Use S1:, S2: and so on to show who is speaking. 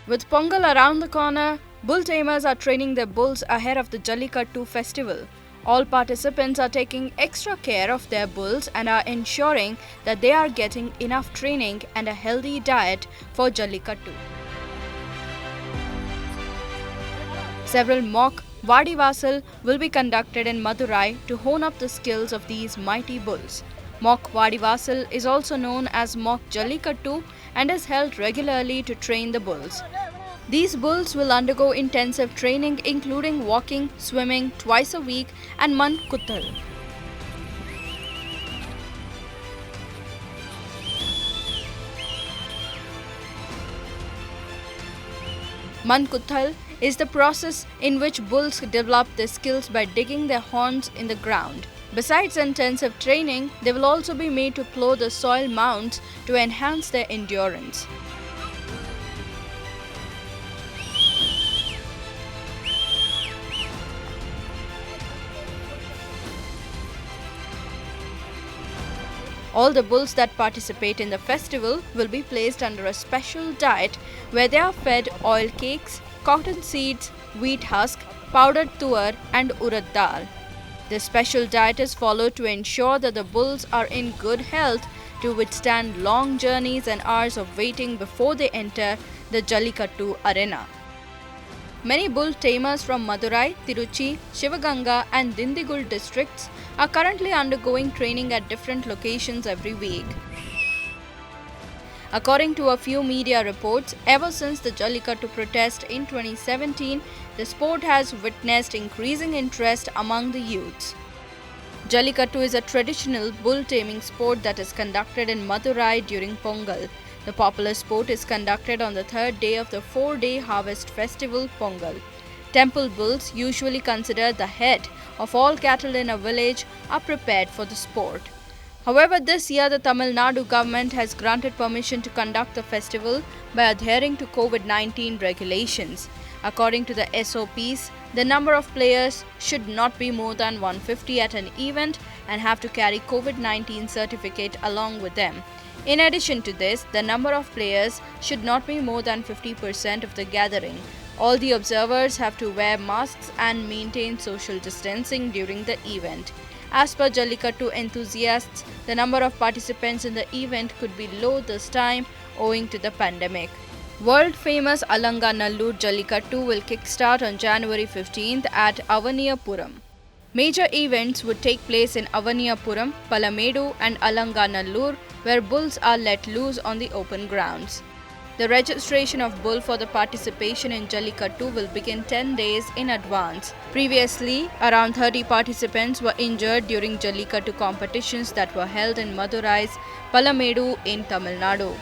S1: With Pongal around the corner, bull tamers are training their bulls ahead of the Jallikattu festival. All participants are taking extra care of their bulls and are ensuring that they are getting enough training and a healthy diet for Jallikattu. Several mock Vadivasal will be conducted in Madurai to hone up the skills of these mighty bulls. Mock Vadivasal is also known as Mock Jallikattu and is held regularly to train the bulls. These bulls will undergo intensive training including walking, swimming twice a week and Mankuthal. Mankuthal is the process in which bulls develop their skills by digging their horns in the ground. Besides intensive training, they will also be made to plow the soil mounds to enhance their endurance. All the bulls that participate in the festival will be placed under a special diet where they are fed oil cakes, cotton seeds, wheat husk, powdered tuar and urad dal. This special diet is followed to ensure that the bulls are in good health to withstand long journeys and hours of waiting before they enter the Jallikattu arena. Many bull tamers from Madurai, Tiruchi, Shivaganga and Dindigul districts are currently undergoing training at different locations every week. According to a few media reports, ever since the Jallikattu protest in 2017, the sport has witnessed increasing interest among the youths. Jallikattu is a traditional bull taming sport that is conducted in Madurai during Pongal. The popular sport is conducted on the third day of the 4-day harvest festival Pongal. Temple bulls, usually considered the head of all cattle in a village, are prepared for the sport. However, this year the Tamil Nadu government has granted permission to conduct the festival by adhering to COVID-19 regulations. According to the SOPs, the number of players should not be more than 150 at an event and have to carry COVID-19 certificate along with them. In addition to this, the number of players should not be more than 50% of the gathering. All the observers have to wear masks and maintain social distancing during the event. As per Jallikattu enthusiasts, the number of participants in the event could be low this time owing to the pandemic. World famous Alanganallur Jallikattu will kickstart on January 15th at Avaniyapuram. Major events would take place in Avaniyapuram, Palamedu and Alanganallur, where bulls are let loose on the open grounds. The registration of bull for the participation in Jallikattu will begin 10 days in advance. Previously, around 30 participants were injured during Jallikattu competitions that were held in Madurai's Palamedu in Tamil Nadu.